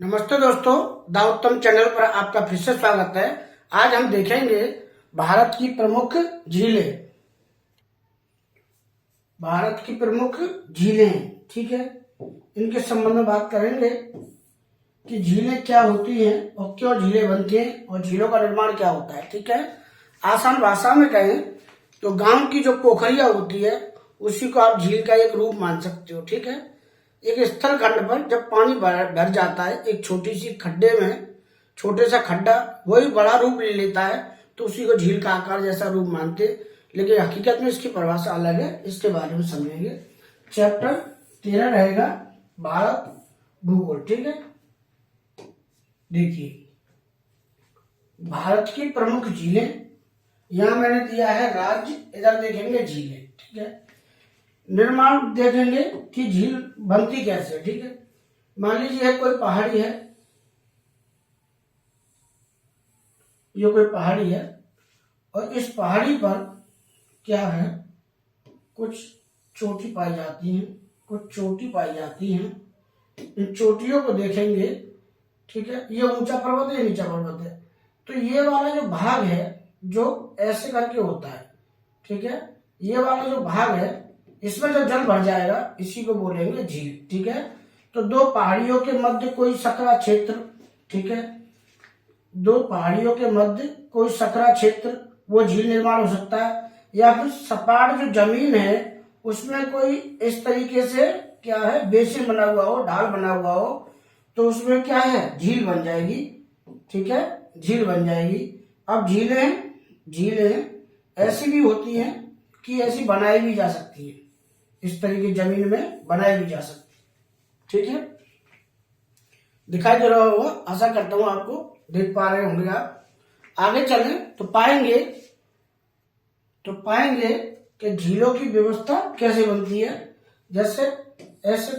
नमस्ते दोस्तों, द उत्तम चैनल पर आपका फिर से स्वागत है। आज हम देखेंगे भारत की प्रमुख झीलें। भारत की प्रमुख झीलें, ठीक है, इनके संबंध में बात करेंगे कि झीलें क्या होती हैं और क्यों झीलें बनती हैं और झीलों का निर्माण क्या होता है। ठीक है, आसान भाषा में कहें तो गांव की जो पोखरिया होती है उसी को आप झील का एक रूप मान सकते हो। ठीक है, एक स्थल खंड पर जब पानी भर जाता है, एक छोटी सी खड्डे में छोटे सा खड्डा वही बड़ा रूप ले लेता है, तो उसी को झील का आकार जैसा रूप मानते। लेकिन हकीकत में इसकी परिभाषा अलग है, इसके बारे में समझेंगे। चैप्टर 13 रहेगा भारत भूगोल। ठीक है, देखिए भारत की प्रमुख झीलें, यहां मैंने दिया है राज्य, इधर देखेंगे झीलें। ठीक है, निर्माण देखेंगे कि झील बनती कैसे। ठीक है, मान लीजिए कोई पहाड़ी है, ये कोई पहाड़ी है और इस पहाड़ी पर क्या है, कुछ चोटी पाई जाती हैं, कुछ चोटी पाई जाती हैं। इन चोटियों को देखेंगे, ठीक है, ये ऊंचा पर्वत है, नीचा पर्वत है, तो ये वाला जो भाग है जो ऐसे करके होता है, ठीक है, ये वाला जो भाग है इसमें जब जल भर जाएगा इसी को बोलेंगे झील। ठीक है, तो दो पहाड़ियों के मध्य कोई सकरा क्षेत्र, ठीक है, दो पहाड़ियों के मध्य कोई सकरा क्षेत्र, वो झील निर्माण हो सकता है। या फिर सपाट जो जमीन है उसमें कोई इस तरीके से क्या है, बेसिन बना हुआ हो, ढाल बना हुआ हो, तो उसमें क्या है, झील बन जाएगी। ठीक है, झील बन जाएगी। अब झीलें ऐसी भी होती हैं कि ऐसी बनाई भी जा सकती है, इस तरीके जमीन में बनाई भी जा सकती है। ठीक है, दिखाई दे रहा होगा, आशा करता हूं आपको देख पा रहे होंगे आप। आगे चलें तो पाएंगे कि झीलों की व्यवस्था कैसे बनती है। जैसे ऐसे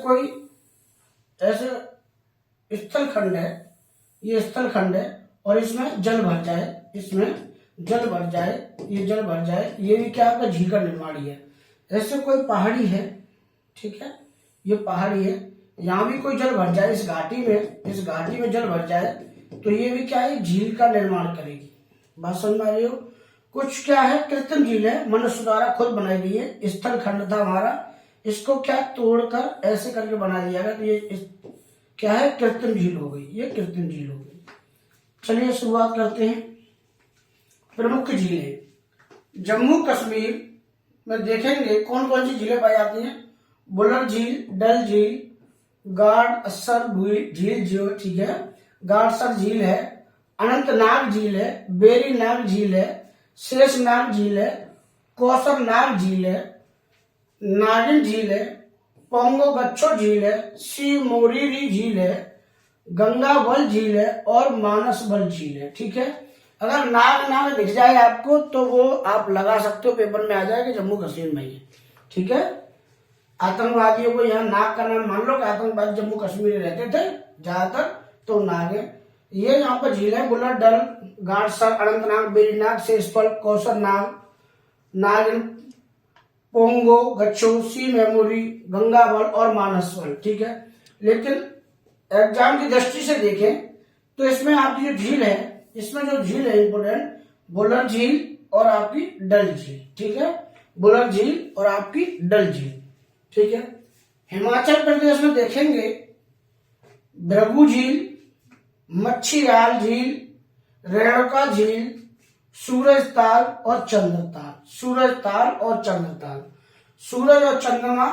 स्थल खंड है, ये स्थल खंड है और इसमें जल भर जाए, ये जल भर जाए, ये भी क्या आपका झील का निर्माण ही है। ऐसे कोई पहाड़ी है, ठीक है, ये पहाड़ी है, यहाँ भी कोई जल भर जाए, इस घाटी में जल भर जाए, तो ये भी क्या है, झील का निर्माण करेगी। बात समझ में आ रही हो। कुछ क्या है, कृत्रिम झील है, मनुष्य द्वारा खुद बनाई गई है। स्थल खंड था हमारा, इसको क्या तोड़कर ऐसे करके बना दिया गया, तो ये क्या है, कृत्रिम झील हो गई, ये कृत्रिम झील हो गई। चलिए शुरुआत करते हैं। प्रमुख झीलें, जम्मू कश्मीर में देखेंगे कौन कौन सी झीलें पाई जाती हैं। बुलर झील, डल झील, गाड़सर झील जो, ठीक है, गाड़सर झील है, अनंतनाग झील है, बेरीनाग झील है, शेषनाग झील है, कौसरनाग झील है, नागिन झील है, पोंगो गच्छो झील है, सी मोरीरी झील है, गंगाबल झील है और मानसबल झील है। ठीक है, अगर नाग दिख जाए आपको तो वो आप लगा सकते हो, पेपर में आ जाएगा जम्मू कश्मीर में ही। ठीक है, आतंकवादियों को यहाँ नाग का नाम मान लो कि आतंकवादी जम्मू कश्मीर में रहते थे ज्यादातर, तो नाग है। ये यहाँ पर झील है बुलर, डल, गाड़सर, अनंतनाग, बेरीनाग, शेषफल, कौसरनाग, नागिन, पोंगो गच्छो, सी मेमोरी, गंगाबल और मानसबल। ठीक है, लेकिन एग्जाम की दृष्टि से देखें तो इसमें आपकी जो झील है, इसमें जो झील है इंपोर्टेंट, बुलर झील और आपकी डल झील। ठीक है, बुलर झील और आपकी डल झील। ठीक है, हिमाचल प्रदेश में देखेंगे भृगु झील, मच्छीराल झील, रेणुका झील, सूरजताल और चंद्रताल। सूरज और चंद्रमा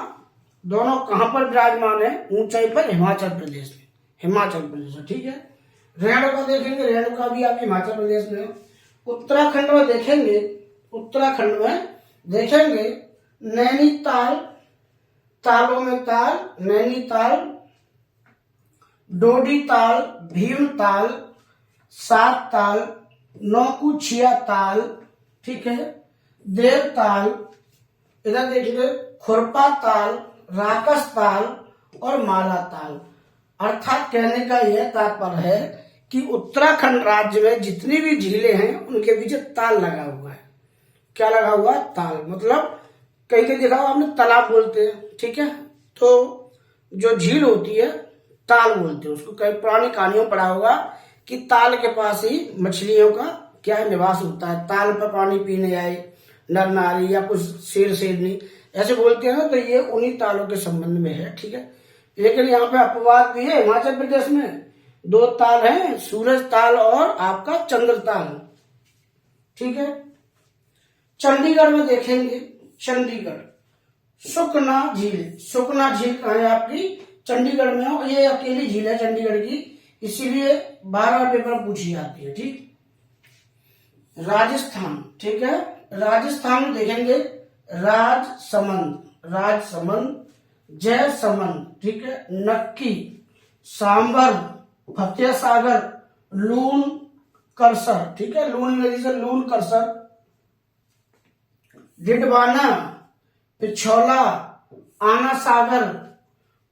दोनों कहां पर विराजमान है, ऊंचाई पर, हिमाचल प्रदेश में। ठीक है, रेणुका देखेंगे, रेणुका भी आपके हिमाचल प्रदेश में है। उत्तराखंड में देखेंगे नैनीताल, तालों में ताल, नैनीताल, डोडीताल, भीमताल, सात ताल, नौकुचिया ताल, ठीक है, देवताल, इधर देखिए खुरपा ताल, राकस ताल और माला ताल। अर्थात कहने का यह तात्पर्य है कि उत्तराखंड राज्य में जितनी भी झीलें हैं उनके पीछे ताल लगा हुआ है। क्या लगा हुआ है, ताल। मतलब कहीं कहीं देखा आपने तालाब बोलते हैं। ठीक है, तो जो झील होती है ताल बोलते हैं उसको। कई पुरानी कहानियों में पढ़ा होगा कि ताल के पास ही मछलियों का क्या है, निवास होता है। ताल पर पानी पीने आए नर नारी या कुछ शेर शेरनी ऐसे बोलते हैं ना, तो ये उन्हीं तालों के संबंध में है, ठीक है। लेकिन यहाँ पे अपवाद भी है। हिमाचल प्रदेश में 2 ताल हैं, सूरज ताल और आपका चंद्र ताल, ठीक है। चंडीगढ़ में देखेंगे, चंडीगढ़ सुकना झील। सुकना झील कहाँ है आपकी, चंडीगढ़ में हो। ये अकेली झील है चंडीगढ़ की, इसीलिए 12 पेपर पूछी जाती है, ठीक। राजस्थान, ठीक है। राजस्थान में देखेंगे राजसमंद, राजसमंद, जयसमंद, ठीक है, नक्की, सांबर, फतेह सागर, लून करसर, ठीक है, लून नदी से लून करसर, डिडवाना, पिछौला, आना सागर,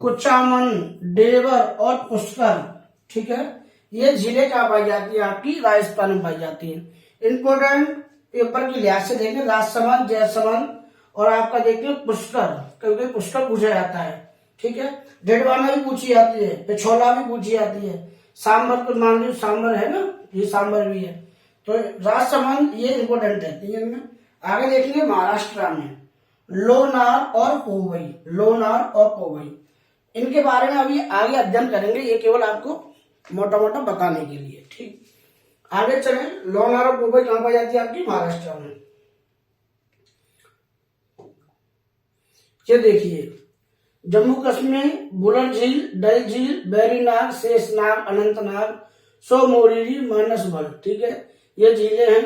कुचामन, डेवर और पुष्कर, ठीक है। ये झीलें कहाँ पाई जाती है आपकी, राजस्थान में पाई जाती है। इंपोर्टेंट पेपर की लिहाज से देखें, राजसमंद, जयसमंद और आपका देखिए पुष्कर, क्योंकि पुष्कर पूछा जाता है, ठीक है। डेडवाना भी पूछी जाती है, पिछौला भी पूछी जाती है, सांबर को मान लीजिए, सांबर है ना, ये सांबर भी है। तो राजसमंद ये इंपोर्टेंट है, ठीक है। आगे देखेंगे महाराष्ट्र में लोनार और पोवई, लोनार और पोवई, इनके बारे में अभी आगे अध्ययन करेंगे, ये केवल आपको मोटा मोटा बताने के लिए, ठीक। आगे चले, लोनार और पोवई कहां पाई जाती है आपकी, महाराष्ट्र में। ये देखिए जम्मू कश्मीर बुलर झील, डल झील, बैरीनाग, शेषनाग, अनंतनाग, सोमोरिरी, मानसबल, ठीक है, ये झीलें हैं।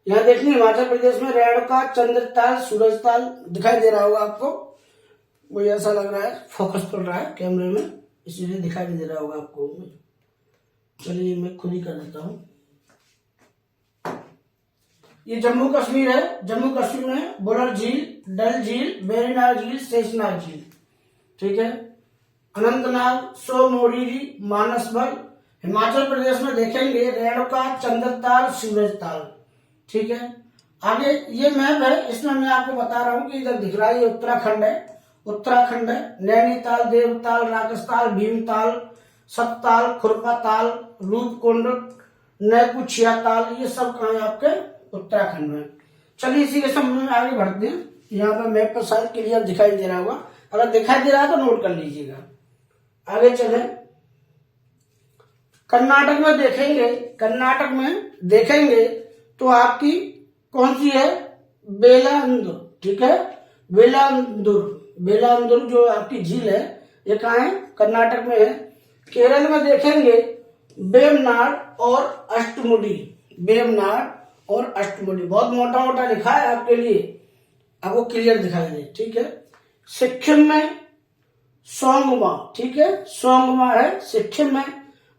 यहाँ देखिए हिमाचल प्रदेश में रेणुका, चंद्रताल, सूरजताल दिखाई दे रहा होगा आपको, मुझे ऐसा लग रहा है, फोकस कर रहा है कैमरे में इसीलिए दिखाई नहीं दे रहा होगा आपको। चलिए मैं खुद ही कर देता हूँ। ये जम्मू कश्मीर है, जम्मू कश्मीर में बुलर झील, डल झील, बैरीनाग झील, शेषनाग झील, ठीक है। अनंतनाग, सोमोरिरी, मानसबल। हिमाचल प्रदेश में देखेंगे रेणुका, चंद्रताल, सूरजताल, ठीक है। आगे ये मैप है, इसमें मैं आपको बता रहा हूँ कि इधर दिख रहा है ये उत्तराखंड है, उत्तराखंड है, नैनीताल, देवताल, राकसताल, भीमताल, सतताल, खुरपाताल, रूपकुंड, नैकुचिया ताल, ये सब कहाँ है आपके उत्तराखंड में। चलिए इसी के संबंध में आगे बढ़ते हैं। यहाँ पर मैप पर शायद क्लियर दिखाई दे रहा होगा, अगर दिखाई दे रहा है तो नोट कर लीजिएगा। आगे चले, कर्नाटक में देखेंगे, कर्नाटक में देखेंगे तो आपकी कौन सी है, बेलांदुर, ठीक है, बेलांदुर, बेलांदुर जो आपकी झील है ये कहाँ है, कर्नाटक में है। केरल में देखेंगे वेमनाड और अष्टमुडी, वेमनाड और अष्टमुडी, बहुत मोटा मोटा लिखा है आपके लिए, आपको क्लियर दिखाई दे, ठीक है। सिक्किम में सोंगमा, ठीक है, सोंगमा है सिक्किम में।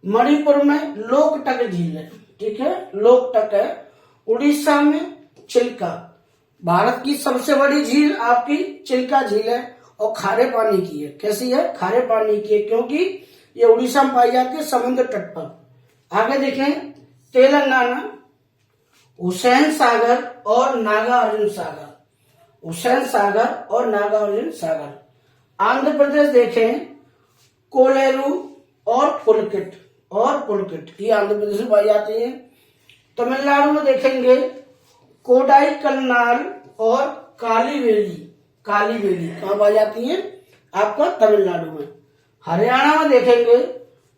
मणिपुर में लोकटक झील है, ठीक है, लोकटक है। उड़ीसा में चिल्का, भारत की सबसे बड़ी झील आपकी चिल्का झील है और खारे पानी की है। कैसी है, खारे पानी की है, क्योंकि ये उड़ीसा में पाई जाती है समुद्र तट पर। आगे देखें तेलंगाना हुसैन सागर और नागार्जुन सागर, हुसैन सागर और नागार्जुन सागर। आंध्र प्रदेश देखें कोलेरू और पुलकिट, और पुलकिट ये आंध्र प्रदेश में पाई जाती है। तमिलनाडु में देखेंगे कोडाई कन्नाल और कालीवेली, कालीवेली कहाँ पाई जाती है आपका तमिलनाडु में। हरियाणा में देखेंगे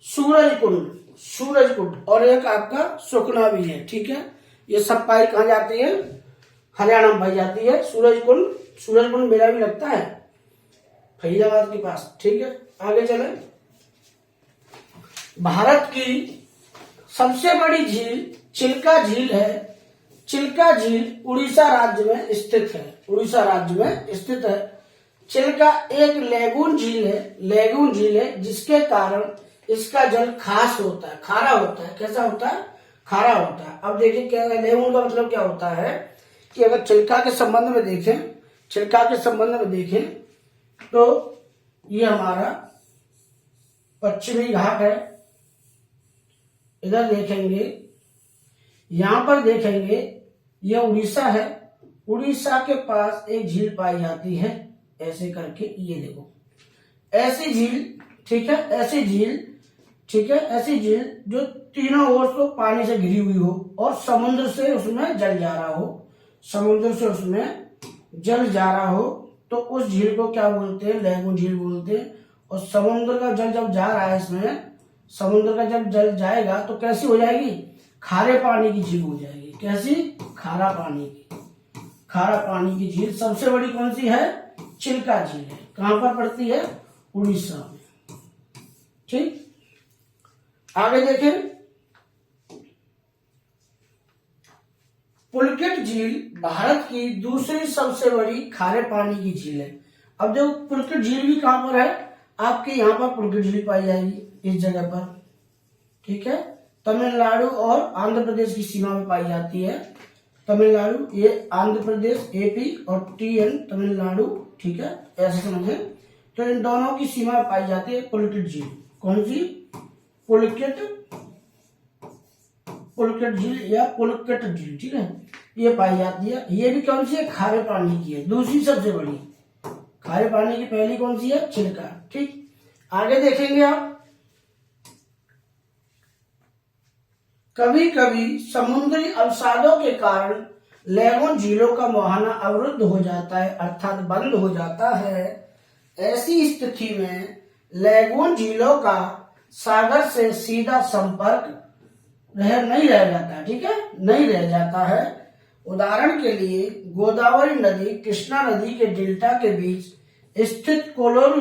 सूरजकुंड, सूरजकुंड और एक आपका सुकना भी है, ठीक है। ये सब पाई कहाँ जाती है, हरियाणा में पाई जाती है सूरजकुंड। सूरजकुंड मेला भी लगता है फरीदाबाद के पास, ठीक है। आगे चले, भारत की सबसे बड़ी झील चिल्का झील है। चिल्का झील उड़ीसा राज्य में स्थित है, उड़ीसा राज्य में स्थित है। चिल्का एक लेगून झील है, लेगून झील है, जिसके कारण इसका जल खास होता है, खारा होता है। कैसा होता है, खारा होता है। अब देखिए क्या लेगून का मतलब क्या होता है कि अगर चिल्का के संबंध में देखें, चिल्का के संबंध में देखें तो ये हमारा पश्चिमी घाट है। इधर देखेंगे, यहां पर देखेंगे यह उड़ीसा है, उड़ीसा के पास एक झील पाई जाती है ऐसे करके, ये देखो ऐसी झील, ठीक है, ऐसी झील ठीक है। ऐसी झील जो तीनों ओर से पानी से घिरी हुई हो और समुद्र से उसमें जल जा रहा हो, समुद्र से उसमें जल जा रहा हो, तो उस झील को क्या बोलते हैं? लैगून झील बोलते हैं। और समुद्र का जल जब जा रहा है इसमें, समुद्र का जब जल जाएगा तो कैसी हो जाएगी? खारे पानी की झील हो जाएगी। कैसी? खारा पानी की। खारा पानी की झील सबसे बड़ी कौन सी है? चिल्का झील है। कहां पर पड़ती है? उड़ीसा में। ठीक, आगे देखें। पुलकेट झील भारत की दूसरी सबसे बड़ी खारे पानी की झील है। अब जो पुलकेट झील भी कहां पर है? आपके यहाँ पर पुलकेट झील पाई जाएगी इस जगह पर। ठीक है, तमिलनाडु और आंध्र प्रदेश की सीमा में पाई जाती है। तमिलनाडु, ये आंध्र प्रदेश एपी और टीएन तमिलनाडु। ठीक है, ऐसे समझे। तो इन दोनों की सीमा में पाई जाती है पुलकेट झील। कौन सी? पुलकेट झील या पुलकेट झील। ठीक है, ये पाई जाती है। ये भी कौन सी है? खारे पानी की है, दूसरी सबसे बड़ी। खारे पानी की पहली कौन सी है? चिल्का। ठीक, आगे देखेंगे आप। कभी कभी समुद्री अवसादों के कारण लैगून झीलों का मुहाना अवरुद्ध हो जाता है, अर्थात बंद हो जाता है। ऐसी स्थिति में लैगून झीलों का सागर से सीधा संपर्क नहीं रह जाता। ठीक है, नहीं रह जाता है। उदाहरण के लिए गोदावरी नदी कृष्णा नदी के डेल्टा के बीच स्थित कोलोरू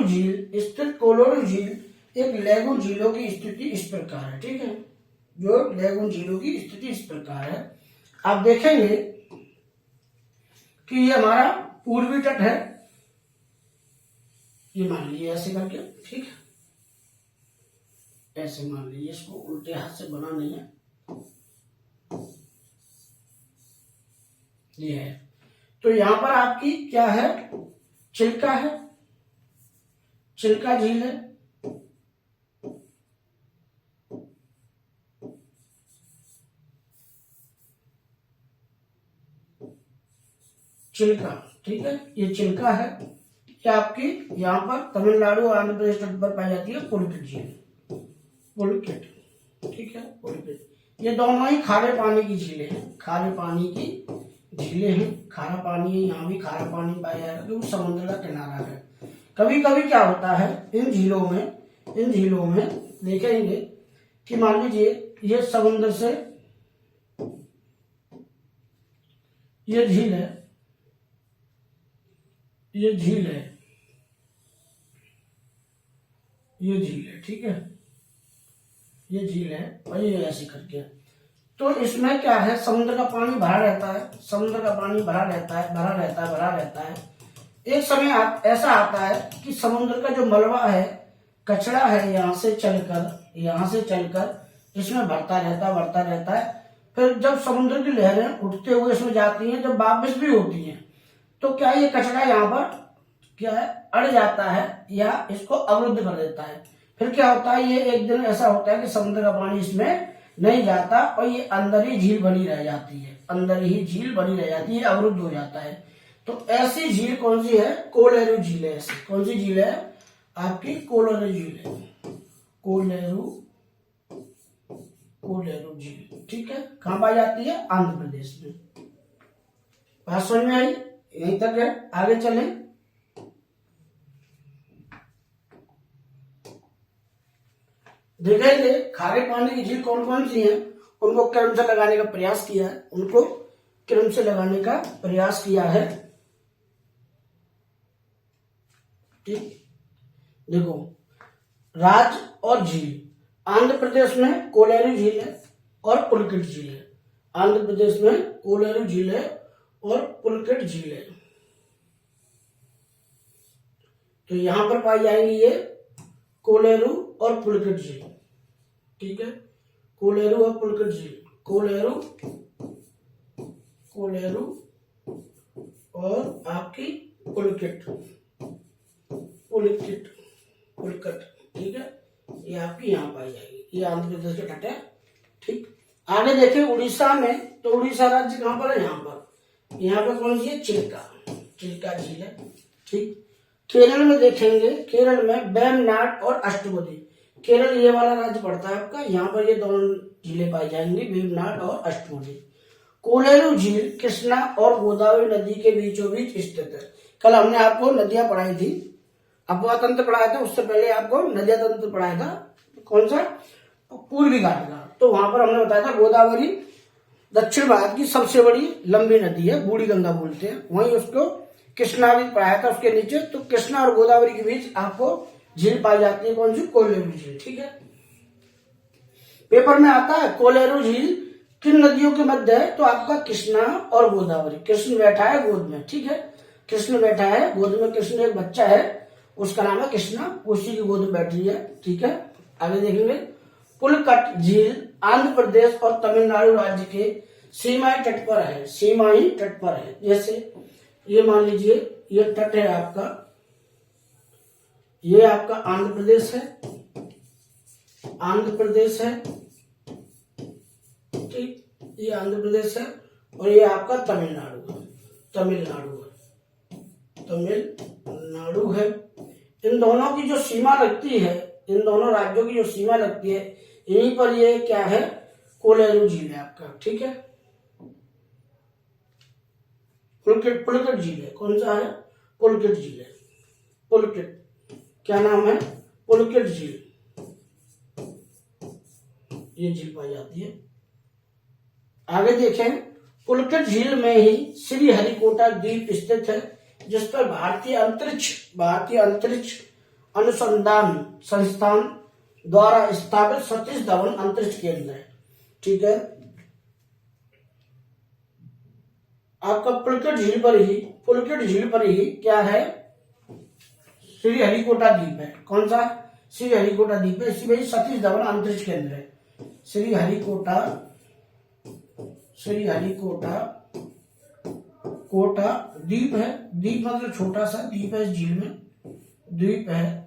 झील एक लैगून झीलों की स्थिति इस प्रकार है। ठीक है, जो लैगून झीलों की स्थिति इस प्रकार है। आप देखेंगे कि ये हमारा पूर्वी तट है, ये मान लीजिए ऐसे करके। ठीक है, ऐसे मान लीजिए, इसको उल्टे हाथ से बना नहीं है, ये है। तो यहां पर आपकी क्या है? चिल्का है, चिल्का झील है। चिल्का, ठीक है, ये चिल्का है। ये आपकी यहाँ पर तमिलनाडु और आंध्र प्रदेश तट पर पाई जाती है पुलकेट झील। पुलकेट, ठीक है, पुलकेट। ये दोनों ही खारे पानी की झीलें हैं, खारे पानी की झीलें हैं। खारा पानी है, यहाँ भी खारा पानी पाया जाएगा क्योंकि समुद्र का किनारा है। कभी कभी क्या होता है इन झीलों में देखेंगे कि मान लीजिए ये समुद्र से ये झील है, ये झील है, ये झील है। ठीक है, ये झील है और ये ऐसे करके। तो इसमें क्या है? समुद्र का पानी भरा रहता है, समुद्र का पानी भरा रहता है। एक समय ऐसा आता है कि समुद्र का जो मलबा है, कचरा है, यहाँ से चलकर इसमें भरता रहता है। फिर जब समुद्र की लहरें उठते हुए इसमें जाती हैं, जब वापस भी होती हैं, तो क्या ये कचरा यहाँ पर क्या है? अड़ जाता है या इसको अवरुद्ध कर देता है। फिर क्या होता है? ये एक दिन ऐसा होता है कि समुद्र का पानी इसमें नहीं जाता और ये अंदर ही झील बनी रह जाती है, अवरुद्ध हो जाता है। तो ऐसी झील कौन सी है? कोलेरू झील है। ऐसी कौन सी झील है? आपकी कोलेरू झील है, कोलेरू झील। ठीक है, कहां पाई जाती है? आंध्र प्रदेश में। बात समझ में आई? यहीं तक है, आगे चलें। देखेंगे खारे पानी की झील कौन कौन सी हैं, उनको क्रम से लगाने का प्रयास किया है। ठीक, देखो, राज्य और झील। आंध्र प्रदेश में कोलेरू झील है और पुलकेट झील है। आंध्र प्रदेश में कोलेरू झील है और पुलकेट झील है। तो यहां पर पाई जाएंगी ये कोलेरू और पुलकेट झील। ठीक है, कोलेरू और पुलकेट झील। कोलेरू और आपकी पुलकेट। ठीक है, ये आपकी यहाँ पाई जाएगी। ये आंध्र प्रदेश का तट है। ठीक, आगे देखें उड़ीसा में। तो उड़ीसा राज्य कहां पर है? यहाँ पर कौन सी है? चिल्का झील है। ठीक, केरल में देखेंगे, केरल में वेम्बनाड और अष्टमुदी। केरल ये वाला राज्य पड़ता है आपका, यहाँ पर ये दोनों झीलें पाई जाएंगी, वेवनाड और अष्टमुडी। कोलेरू झील कृष्णा और गोदावरी नदी के बीचों बीच स्थित है। कल हमने आपको नदियां पढ़ाई थी, अपवाह तंत्र पढ़ाया था, उससे पहले आपको नदिया तंत्र पढ़ाया था, कौन सा, पूर्वी घाट का। तो वहां पर हमने बताया था गोदावरी दक्षिण भारत की सबसे बड़ी लंबी नदी है, बूढ़ी गंगा बोलते हैं। वहीं उसको कृष्णा भी पढ़ाया था उसके नीचे। तो कृष्णा और गोदावरी के बीच आपको झील पाई जाती है, कौन सी, कोलेरू झील। ठीक है, पेपर में आता है कोलेरू झील किन नदियों के मध्य है, तो आपका कृष्णा और गोदावरी। कृष्ण बैठा है गोद में, ठीक है, कृष्ण बैठा है गोद में, कृष्ण एक बच्चा है, उसका नाम है कृष्णा, उसी की गोद में बैठी है। ठीक है, आगे देखेंगे। पुलकट झील आंध्र प्रदेश और तमिलनाडु राज्य के सीमाई तट पर है, सीमाई तट पर है। जैसे ये मान लीजिए ये तट है आपका, ये आपका आंध्र प्रदेश है, आंध्र प्रदेश है, ठीक, ये आंध्र प्रदेश है, और ये आपका तमिलनाडु है, तमिलनाडु है, तमिलनाडु है। इन दोनों की जो सीमा लगती है, इन दोनों राज्यों की जो सीमा लगती है, यहीं पर ये क्या है, कोलेरू झील है आपका। ठीक है, पुलकट झील है, कौन सा है, पुलकट झील है, पुलकट, क्या नाम है, पुलकट झील, ये झील पाई जाती है। आगे देखें, पुलकट झील में ही श्री हरिकोटा द्वीप स्थित है, जिस पर भारतीय अंतरिक्ष अनुसंधान संस्थान द्वारा स्थापित सतीश धवन अंतरिक्ष केंद्र है। ठीक है, आपका पुलकट झील पर ही क्या है, श्री हरिकोटा द्वीप है, कौन सा, श्री हरिकोटा द्वीप है, इसी में ही सतीश धवन अंतरिक्ष केंद्र है। श्री हरिकोटा द्वीप है, द्वीप मतलब छोटा सा द्वीप है, इस झील में द्वीप है,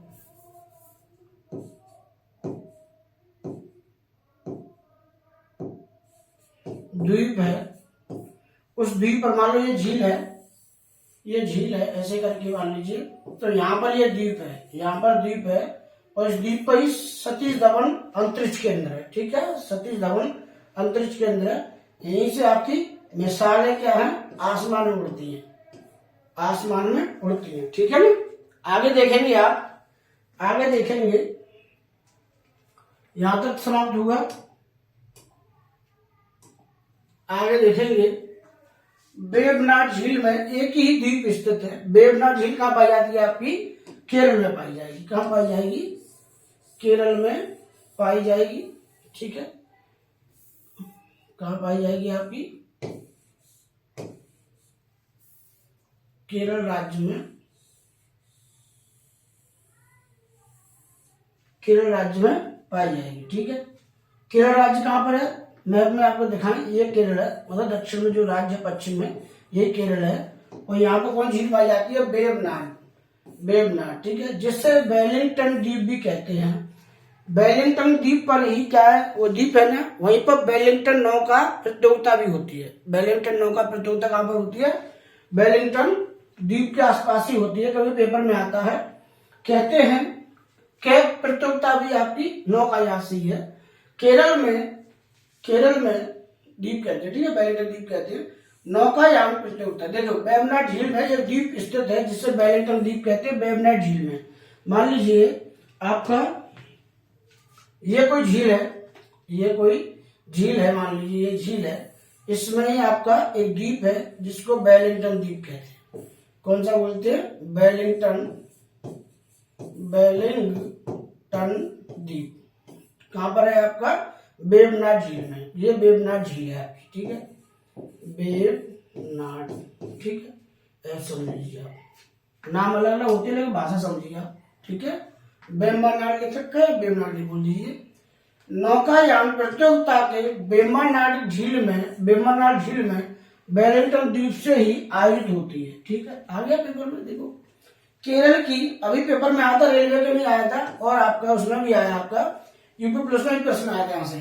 उस द्वीप पर मान लो ये झील है, ऐसे करके मान लीजिए। तो यहाँ पर ये द्वीप है, यहाँ पर द्वीप है, और इस द्वीप पर ही सतीश धवन अंतरिक्ष केंद्र है। ठीक है, सतीश धवन अंतरिक्ष केंद्र है, यहीं से आपकी मिसाइलें क्या है, आसमान में उड़ती हैं, आसमान में उड़ती हैं। ठीक है ना, आगे देखेंगे आप, आगे देखेंगे, यहां तक समाप्त हुआ। आगे देखेंगे, वेवनाड झील में एक ही द्वीप स्थित है। वेवनाड झील कहाँ पाई जाती है, आपकी केरल में पाई जाएगी। कहाँ पाई जाएगी, केरल में पाई जाएगी। ठीक है, कहाँ पाई जाएगी, आपकी केरल राज्य में, केरल राज्य में पाई जाएगी। ठीक है, केरल राज्य कहाँ पर है, मैप में आपको दिखाएं, ये केरल है, मतलब दक्षिण में जो राज्य है पश्चिम में, ये केरल है। और यहाँ पर कौन झील पाई जाती है, वेवनाड। ठीक है, जिससे वेलिंगटन द्वीप भी कहते हैं। वेलिंगटन द्वीप पर ही क्या है, वो द्वीप है ना, वहीं पर वेलिंगटन नौका प्रतियोगिता भी होती है। वेलिंगटन नौका प्रतियोगिता कहाँ पर होती है, वेलिंगटन द्वीप के आसपास ही होती है, कभी पेपर में आता है। कहते हैं कैप प्रतियोगिता भी आपकी नौका यहाँ से ही है। केरल में द्वीप कहते हैं, ठीक है, वेलिंगटन द्वीप कहते हैं, नौकायान प्रतियोगिता। देखो वेवनाड झील में एक द्वीप स्थित है जिसे वेलिंगटन द्वीप कहते हैं, वेवनाड झील में। मान लीजिए आपका ये कोई झील है, मान लीजिए ये झील है, इसमें ही आपका एक द्वीप है जिसको वेलिंगटन द्वीप कहते हैं। कौन सा बोलते हैं, वेलिंगटन द्वीप। कहां पर है आपका, वेवनाड झील में, ये वेवनाड झील है आपकी। ठीक है, वेवनाड, ठीक है, ऐसा समझ लीजिए आप, नाम अलग अलग होते हैं लेकिन भाषा समझिए आप। ठीक है, वेम्बनाड लिख सकते हैं, वेवनाड बोल दीजिए। नौकायान प्रतियोगिता के वेम्बनाड झील में वेलिंगटन द्वीप से ही आयोजित होती है। ठीक है, आ गया पेपर में। देखो केरल की, अभी पेपर में आया था, रेलवे के भी आया था, और आपका उसमें भी आया, आपका यूपी प्लस में भी प्रश्न आया था यहाँ से।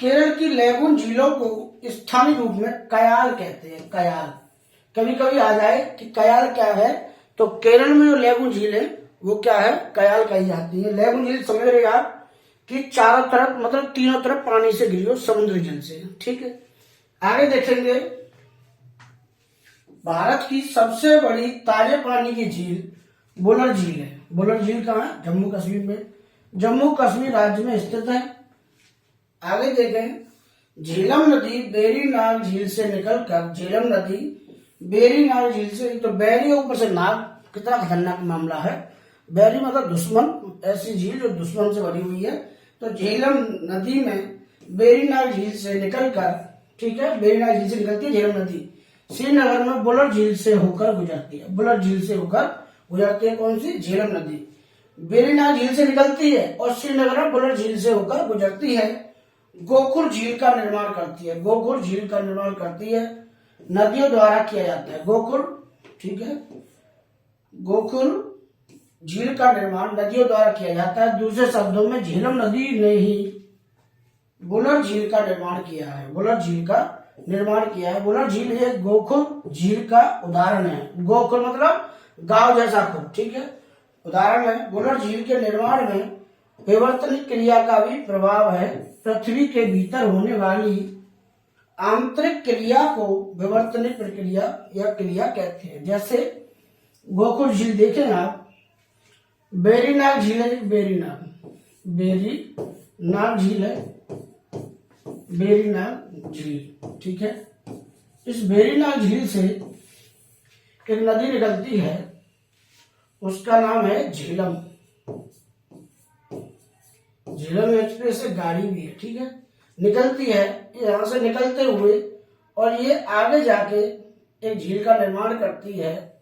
केरल की लैगून झीलों को स्थानीय रूप में कयाल कहते हैं, कयाल। कभी कभी आ जाए कि कयाल क्या है, तो केरल में जो लैगून झील है वो क्या है, कयाल कही जाती है। लैगून झील समझ रहे आप, कि चारों तरफ मतलब तीनों तरफ पानी से घिरी हो, समुद्र जल से। ठीक है, आगे देखेंगे भारत की सबसे बड़ी ताजे पानी की झील बुलर झील है। बुलर झील कहाँ है? जम्मू कश्मीर में, जम्मू कश्मीर राज्य में स्थित है। आगे देखें, झेलम नदी बेरी नाग झील से निकलकर, झेलम नदी बेरी नाग झील से, तो बेरी ऊपर से नाग, कितना खतरनाक मामला है। बेरी मतलब दुश्मन, ऐसी झील जो दुश्मन से भरी हुई है। तो झेलम नदी में बेरी नाग झील से निकलकर, ठीक है, बेरी नाग झील से निकलती है झेलम नदी, श्रीनगर में बुलर झील से होकर गुजरती है। बुलर झील से होकर गुजरती है कौन सी? झेलम नदी बेरी नाग झील से निकलती है और श्रीनगर में बुलर झील से होकर गुजरती है। गोकुल झील का निर्माण करती है। गोकुल झील का निर्माण करती है, नदियों द्वारा किया जाता है। गोकुल, ठीक है, गोकुल झील का निर्माण नदियों द्वारा किया जाता है। दूसरे शब्दों में झेलम नदी ने ही बुलर झील का निर्माण किया है। बुलर झील का निर्माण किया है। बुलर झील एक गोकुल झील का उदाहरण है। गोकुल मतलब गांव जैसा खुद, ठीक है, उदाहरण है। बुलर झील के निर्माण में विवर्तनिक क्रिया का भी प्रभाव है। पृथ्वी के भीतर होने वाली आंतरिक क्रिया को विवर्तनिक प्रक्रिया या क्रिया कहते हैं। जैसे गोकुल झील देखें आप, बेरीनाग झील है, बेरीनाग झील है, बेरीनाग झील, ठीक है। इस बेरीनाग झील से एक नदी निकलती है, उसका नाम है झेलम। झेलम एक्सप्रेस एक गाड़ी भी है, ठीक है, निकलती है यहां से निकलते हुए, और ये आगे जाके एक झील का निर्माण करती है।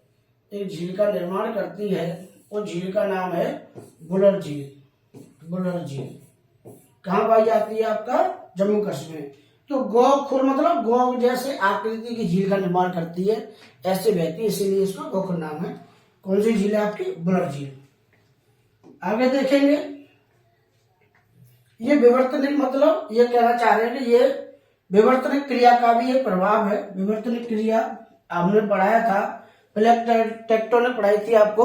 एक झील का निर्माण करती है, वो झील का नाम है बुलर झील। बुलर झील कहाँ पाई जाती है? आपका जम्मू कश्मीर। तो गोखुर मतलब गौ जैसे आकृति की झील का निर्माण करती है, ऐसे बहती है, इसीलिए इसका गोखुर नाम है। कौन सी झील है आपकी? बुलर झील। आगे देखेंगे, ये विवर्तनिक मतलब ये कहना चाह रहे हैं कि ये विवर्तनिक क्रिया का भी एक प्रभाव है। विवर्तनिक क्रिया हमने पढ़ाया था, पहले टेक्टोनिक पढ़ाई थी आपको,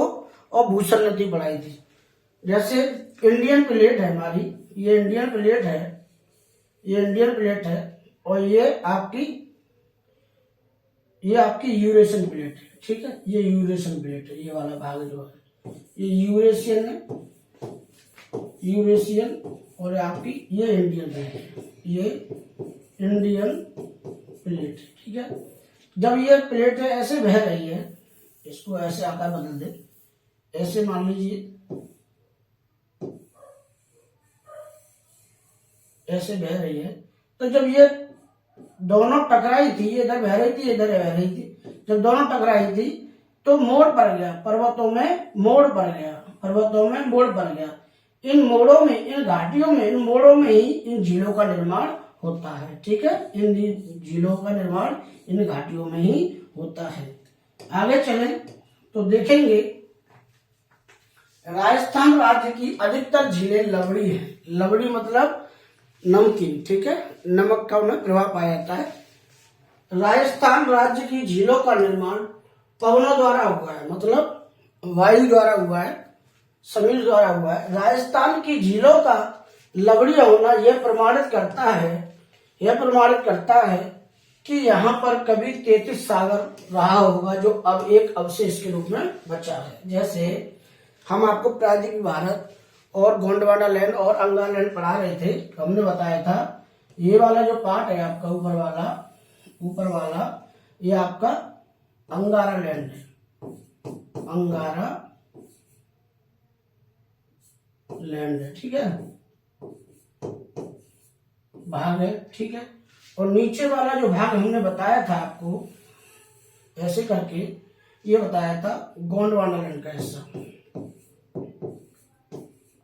और भूषण नदी पढ़ाई थी। जैसे इंडियन प्लेट है हमारी, ये इंडियन प्लेट है, ये इंडियन प्लेट है, और ये आपकी यूरेशियन प्लेट है, ठीक है, ये यूरेशियन प्लेट है। ये वाला भाग जो है ये यूरेशियन है, यूरेशियन, और आपकी ये इंडियन प्लेट है, ये इंडियन प्लेट, ठीक है। जब ये प्लेट ऐसे बह रही है, इसको ऐसे आकार बदल दे, ऐसे मान लीजिए, ऐसे बह रही है, तो जब ये दोनों टकराई थी, इधर बह रही थी, इधर बह रही थी, जब दोनों टकराई थी तो मोड़ पड़ गया, पर्वतों में मोड़ पड़ गया, पर्वतों में मोड़ पड़ गया। इन मोड़ों में, इन घाटियों में, इन मोड़ों में ही इन झीलों का निर्माण होता है, ठीक है। इन झीलों का निर्माण इन घाटियों में ही होता है। आगे चलें तो देखेंगे, राजस्थान राज्य की अधिकतर झीलें लवड़ी है। लवड़ी मतलब नमकीन, ठीक है, नमक का उन्हें प्रभाव पाया जाता है। राजस्थान राज्य की झीलों का निर्माण पवनों द्वारा हुआ है, मतलब वायु द्वारा हुआ है, समुद्र द्वारा हुआ है। राजस्थान की झीलों का लवड़ी होना यह प्रमाणित करता है कि यहाँ पर कभी 33 सागर रहा होगा, जो अब एक अवशेष के रूप में बचा है। जैसे हम आपको प्रायद्वीपीय भारत और गोंडवाना लैंड और अंगार लैंड पढ़ा रहे थे, हमने बताया था ये वाला जो पार्ट है आपका ऊपर वाला ये आपका अंगारा लैंड है, अंगारा लैंड है, ठीक है, भाग है, ठीक है। और नीचे वाला जो भाग हमने बताया था आपको ऐसे करके, ये बताया था गोंडवाना लैंड का हिस्सा,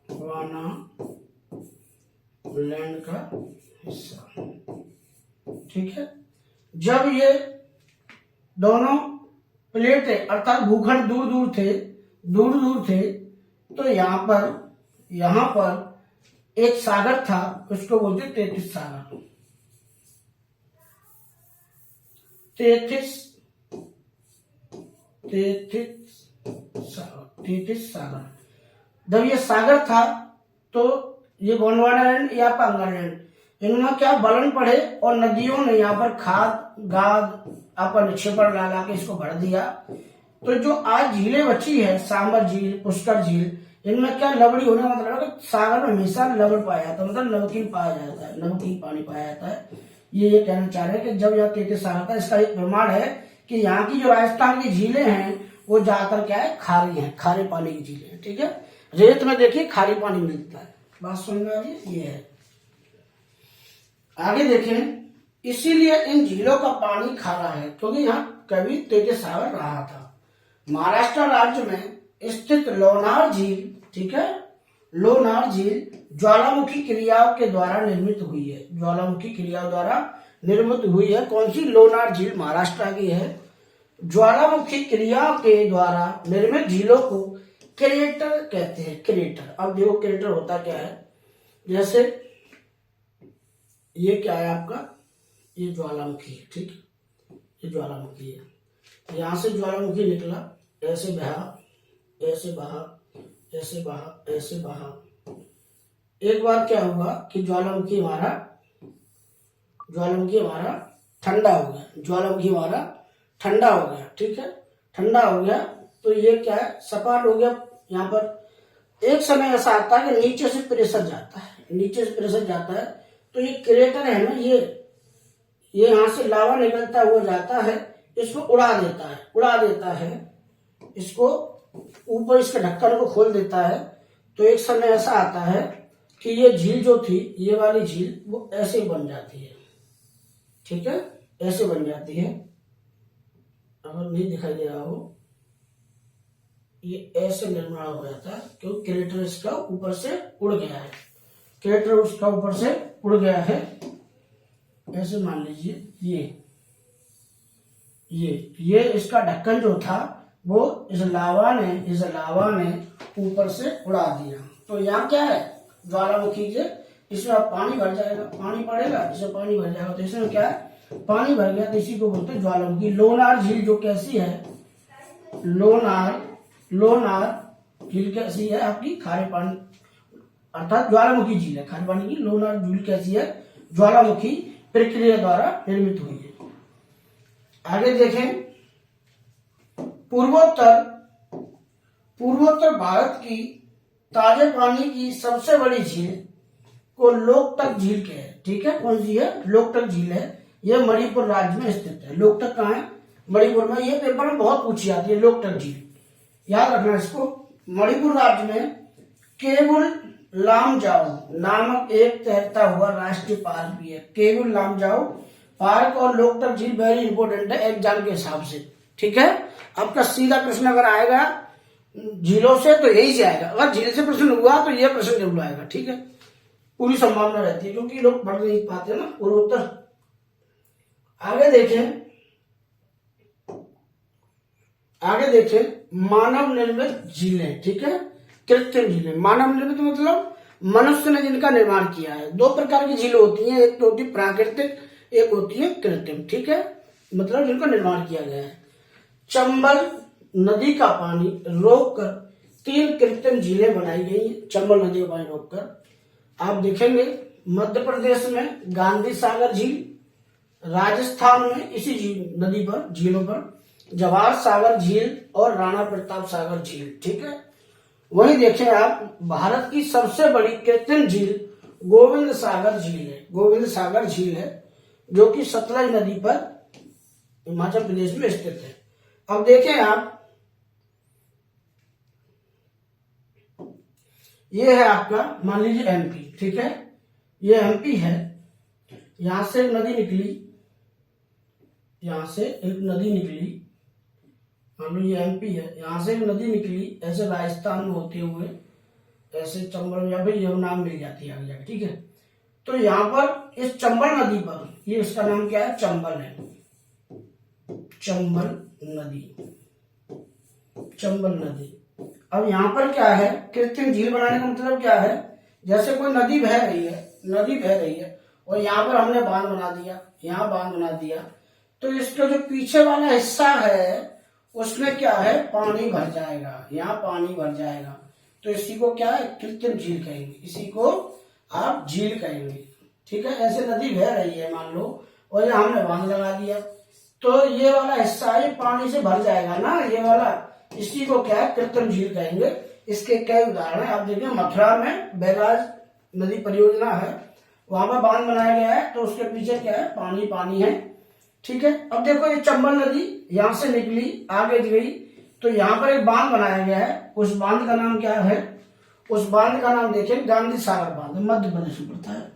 गोंडवाना लैंड का हिस्सा, ठीक है। जब ये दोनों प्लेटें अर्थात भूखंड दूर दूर थे, तो यहाँ पर एक सागर था, उसको बोलते 33 सागर, 33 सागर। जब ये सागर था तो ये गोंडवाना लैंड, ये आपका अंगर लैंड, इनमें क्या बलन पड़े और नदियों ने यहाँ पर खाद गाद आपका निक्षेपण ला के इसको भर दिया। तो जो आज झीलें बची है, सांबर झील, पुष्कर झील, इनमें क्या लवड़ी होने का मतलब है कि सागर में हमेशा लवड़ पाया जाता है, मतलब नमकीन पाया जाता है, नमकीन पानी पाया जाता है। ये कहना चाह रहे हैं कि जब यहाँ तेतीस सागर था, इसका एक प्रमाण है कि यहाँ की जो राजस्थान की झीलें हैं वो ज्यादातर क्या है, खारी है, खारे पानी की झीलें हैं। ठीक है, रेत में देखिए खारी पानी मिलता है। बात समझ में आ रही है? ये है। आगे देखें, इसीलिए इन झीलों का पानी खारा है क्योंकि यहाँ कभी तेतीस सागर रहा था। महाराष्ट्र राज्य में स्थित लोनार झील, ठीक है, लोनार झील ज्वालामुखी क्रियाओं के द्वारा निर्मित हुई है, ज्वालामुखी क्रियाओं द्वारा निर्मित हुई है। कौन सी? लोनार झील महाराष्ट्र की है। ज्वालामुखी क्रियाओं के द्वारा निर्मित झीलों को क्रेटर कहते हैं, क्रेटर। अब देखो क्रेटर होता क्या है, जैसे ये क्या है आपका, ये ज्वालामुखी है, ठीक, ये ज्वालामुखी है, यहां से ज्वालामुखी निकला, ऐसे बहा, ऐसे बहा, ऐसे बहा, ऐसे बहा। एक बार क्या हुआ कि ज्वालामुखी हमारा ठंडा हो गया, ज्वालामुखी हमारा ठंडा हो गया, ठीक है, ठंडा हो गया तो ये क्या है, सपाट हो गया। यहाँ पर एक समय ऐसा आता है कि नीचे से प्रेशर जाता है, नीचे से प्रेशर जाता है तो ये क्रेटर है ना, ये यहां से लावा निकलता हुआ जाता है, इसको उड़ा देता है, इसको ऊपर इसके ढक्कन को खोल देता है। तो एक समय ऐसा आता है कि ये झील जो थी, ये वाली झील, वो ऐसे बन जाती है, ठीक है, ऐसे बन जाती है। अगर नहीं दिखाई दे रहा हो, ये ऐसे निर्माण हो जाता है क्योंकि क्रेटर इसका ऊपर से उड़ गया है, क्रेटर उसका ऊपर से उड़ गया है। ऐसे मान लीजिए ये इसका ढक्कन जो था वो इस लावा ने ऊपर से उड़ा दिया। तो यहाँ क्या है, ज्वालामुखी से इसमें अब पानी भर जाएगा, पानी पड़ेगा, इसमें पानी भर जाएगा, तो इसमें क्या है, पानी भर गया, तो इसी को बोलते हैं ज्वालामुखी। लोनार झील जो कैसी है, लोनार झील कैसी है आपकी, खारे पानी अर्थात ज्वालामुखी झील है, खारे पानी की। लोनार झील कैसी है, ज्वालामुखी प्रक्रिया द्वारा निर्मित हुई है। आगे देखें, पूर्वोत्तर भारत की ताजे पानी की सबसे बड़ी झील को लोकटक झील कहते हैं, ठीक है, कौन सी है, लोकटक झील है। यह मणिपुर राज्य में स्थित है। लोकटक कहाँ है, मणिपुर में। ये पेपर में बहुत पूछी जाती है लोकटक झील, याद रखना इसको। मणिपुर राज्य में केबुल लामजाओ नामक एक तैरता हुआ राष्ट्रीय पार्क भी है। केबुल लामजाओ पार्क और लोकटक झील वेरी इंपोर्टेंट है एग्जाम के हिसाब से, ठीक है। आपका सीधा प्रश्न अगर आएगा झीलों से तो यही से आएगा, अगर झील से प्रश्न हुआ तो यह प्रश्न जरूर आएगा, ठीक है, पूरी संभावना रहती है क्योंकि लोग पढ़ नहीं पाते ना पूर्वोत्तर। आगे देखें मानव निर्मित झीलें, ठीक है, कृत्रिम झीलें। मानव निर्मित मतलब मनुष्य ने जिनका निर्माण किया है। दो प्रकार की झीलें होती हैं, एक तो होती है प्राकृतिक, एक होती है कृत्रिम, ठीक है, मतलब जिनका निर्माण किया गया है। चंबल नदी का पानी रोककर 3 कृत्रिम झीलें बनाई गई हैं। चंबल नदी का पानी रोककर आप देखेंगे मध्य प्रदेश में गांधी सागर झील, राजस्थान में इसी नदी पर, झीलों पर जवाहर सागर झील और राणा प्रताप सागर झील, ठीक है। वहीं देखें आप भारत की सबसे बड़ी कृत्रिम झील गोविंद सागर झील है। गोविंद सागर झील है जो कि सतलज नदी पर हिमाचल प्रदेश में स्थित है। अब देखें आप, ये है आपका मान लीजिए एमपी, ठीक है, ये एमपी है। यहां से नदी निकली, यहां से एक नदी निकली, मान लो ये एमपी है, यहां से एक नदी निकली ऐसे राजस्थान में होते हुए ऐसे चंबल या फिर यमुना मिल जाती है आगे जाके, ठीक है। तो यहाँ पर इस चंबल नदी पर, ये इसका नाम क्या है, चंबल है, चंबल नदी। अब यहाँ पर क्या है, कृत्रिम झील बनाने का मतलब क्या है, जैसे कोई नदी बह रही है और यहाँ पर हमने बांध बना दिया, यहाँ बांध बना दिया, तो इसका जो पीछे वाला हिस्सा है उसमें क्या है, पानी भर जाएगा, यहाँ पानी भर जाएगा, तो इसी को क्या है, कृत्रिम झील कहेंगे, इसी को आप झील कहेंगे। ठीक है, ऐसे नदी बह रही है मान लो, और यहाँ हमने बांध लगा दिया, तो ये वाला हिस्सा ये पानी से भर जाएगा ना, ये वाला, इसी को क्या है, कृत्रिम झील कहेंगे। इसके कई उदाहरण है, आप देखिए मथुरा में बैराज नदी परियोजना है, वहां पर बांध बनाया गया है, तो उसके पीछे क्या है, पानी पानी है। ठीक है, अब देखो ये चंबल नदी यहाँ से निकली, आगे गई, तो यहाँ पर एक बांध बनाया गया है। उस बांध का नाम क्या है, उस बांध का नाम देखिए गांधी सागर बांध, मध्य प्रदेश में पड़ता है।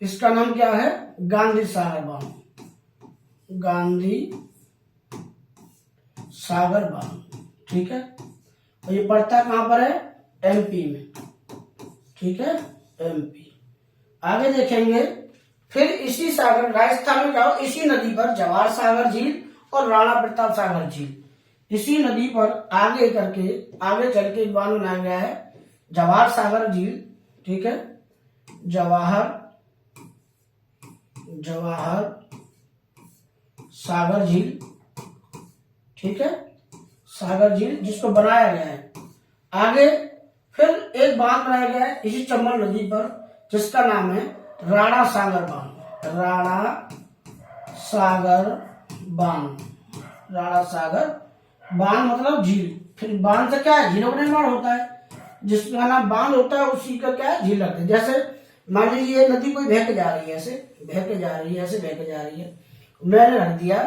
इसका नाम क्या है, गांधी सागर बांध, गांधी सागर बांध। ठीक है, और ये पड़ता कहां पर है, एमपी में। ठीक है, एमपी। आगे देखेंगे, फिर इसी सागर, राजस्थान में जाओ, इसी नदी पर जवाहर सागर झील और राणा प्रताप सागर झील, इसी नदी पर आगे करके, आगे चल के बांध बनाया गया है, जवाहर सागर झील। ठीक है, जवाहर सागर झील। ठीक है, सागर झील जिसको बनाया गया है। आगे फिर एक बांध बनाया गया है इसी चंबल नदी पर, जिसका नाम है राणा सागर बांध, राणा सागर बांध, राणा सागर बांध मतलब झील। फिर बांध से क्या है, झीलों का निर्माण होता है, जिसका नाम बांध होता है उसी का क्या है, झील लगता है। जैसे मान लीजिए नदी कोई बह के जा रही है, ऐसे बह के जा रही है, ऐसे बह के जा रही है, मैंने रख दिया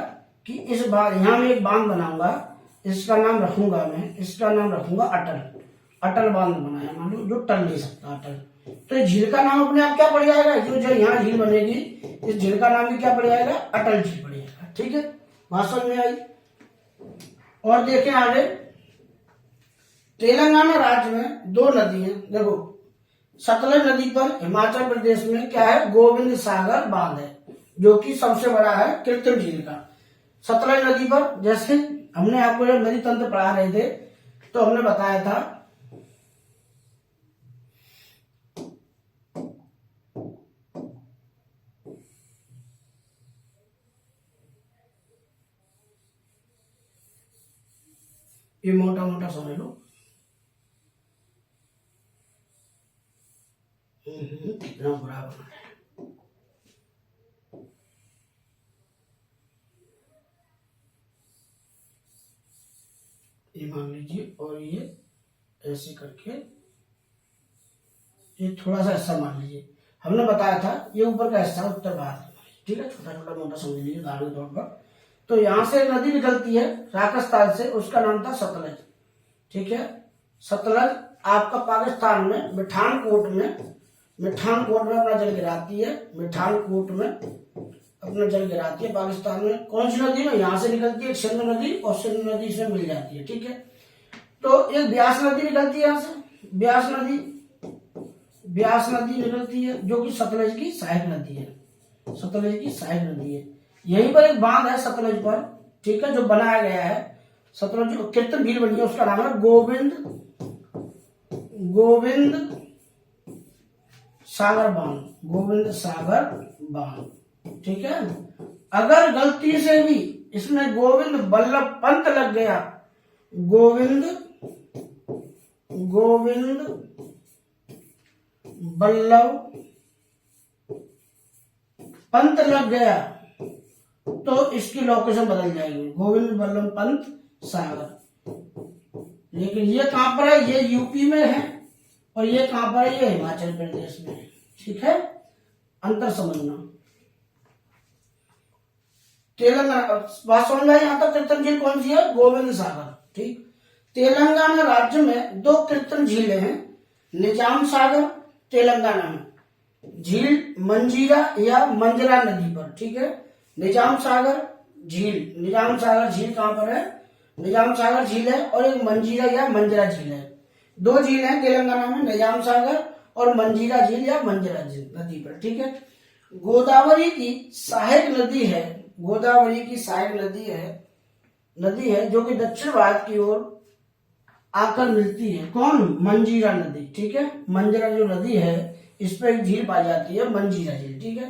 कि इस बार यहाँ में एक बांध बनाऊंगा, इसका नाम रखूंगा मैं, इसका नाम रखूंगा अटल, अटल बांध बनाया, मान लो जो टल नहीं सकता, अटल। तो झील का नाम अपने आप क्या पड़ जाएगा, जो यहाँ झील बनेगी, इस झील का नाम भी क्या पड़ जाएगा, अटल झील पड़ जाएगा। ठीक है, बात समझ में आई। और देखें आगे, तेलंगाना राज्य में दो नदी हैं, देखो सतलज नदी पर हिमाचल प्रदेश में क्या है, गोविंद सागर बांध है, जो कि सबसे बड़ा है कृत्रिम झील का। सतलज नदी पर, जैसे हमने आपको जब नदी तंत्र पढ़ा रहे थे तो हमने बताया था ये मोटा मोटा समझ लो, कितना बुरा बना है। ये मान लीजिए, और ये ऐसे करके, ये थोड़ा सा हिस्सा मान लीजिए, हमने बताया था ये ऊपर का हिस्सा उत्तर भारत में। ठीक है, छोटा छोटा मोटा समझ लीजिए उदाहरण के तौर पर। तो यहां से नदी निकलती है राजस्थान से, उसका नाम था सतलज। ठीक है, सतलज आपका पाकिस्तान में मिठानकोट में अपना जल गिराती है, मिठानकोट में अपना जल गिराती है पाकिस्तान में। कौन सी नदी में, यहाँ से निकलती है सिंधु नदी, और सिंधु नदी से मिल जाती है। ठीक है, तो एक ब्यास नदी निकलती है यहाँ से, ब्यास नदी निकलती है, जो कि सतलज की सहायक नदी है, सतलज की सहायक नदी है। यहीं पर एक बांध है सतलज पर, ठीक है, जो बनाया गया है, सतलज जो कृत्रिम झील बनी है, उसका नाम है गोविंद सागर बांध, गोविंद सागर बांध। ठीक है, अगर गलती से भी इसमें गोविंद बल्लभ पंत लग गया, गोविंद बल्लभ पंत लग गया, तो इसकी लोकेशन बदल जाएगी, गोविंद बल्लभ पंत सागर। लेकिन ये कहां पर है, ये यूपी में है, और ये कहां पर है, ये हिमाचल प्रदेश में है। ठीक है, अंतर समझना। तेलंगाना बात समझ में, यहां तक कृत्रिम झील कौन सी है, गोविंद सागर। ठीक, तेलंगाना राज्य में दो कृत्रिम झीलें हैं, निजाम सागर तेलंगाना में, झील मंजीरा या मंजरा नदी पर। ठीक है, निजाम सागर झील कहां पर है, निजाम सागर झील है, और एक मंजीरा या मंजरा झील है। दो झील हैं तेलंगाना में, निजाम सागर और मंजीरा झील या मंजरा झील नदी पर। ठीक है, गोदावरी की सहायक नदी है, गोदावरी की सहायक नदी है जो कि दक्षिण भारत की ओर आकर मिलती है। कौन, मंजीरा नदी। ठीक है, मंजरा जो नदी है, इस पर एक झील पाई जाती है, मंजीरा झील। ठीक है,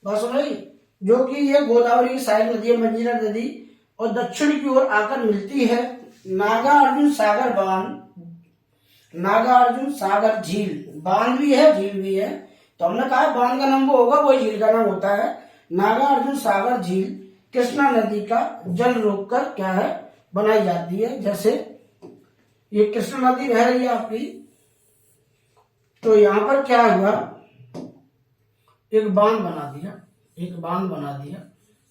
बात सुनाई, जो कि ये गोदावरी की सहायक नदी है, मंजीरा नदी, और दक्षिण की ओर आकर मिलती है नागार्जुन सागर बांध, नागार्जुन सागर झील, बांध भी है झील भी है, तो हमने कहा बांध का नाम वो होगा, वही झील का नाम होता है। नागार्जुन सागर झील कृष्णा नदी का जल रोककर क्या है बनाई जाती है। जैसे ये कृष्णा नदी बह रही है आपकी, तो यहां पर क्या हुआ, एक बांध बना दिया, एक बांध बना दिया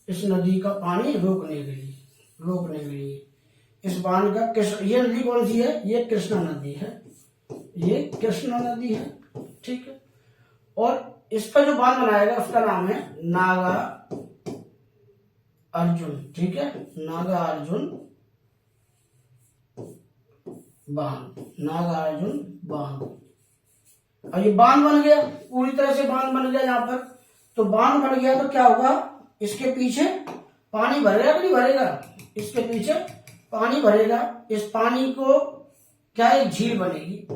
इस नदी का पानी रोकने के लिए। इस बांध का ये नदी कौन सी है, ये कृष्णा नदी है, ये कृष्णा नदी है, ठीक है। और इसका जो बांध बनाएगा उसका नाम है नागा अर्जुन, ठीक है, नागा अर्जुन बांध, नागा अर्जुन बांध। और ये बांध बन गया, पूरी तरह से बांध बन गया यहाँ पर। तो बांध बन गया तो क्या होगा, इसके पीछे पानी भरेगा कि नहीं भरेगा, इसके पीछे पानी भरेगा। इस पानी को क्या एक झील बनेगी,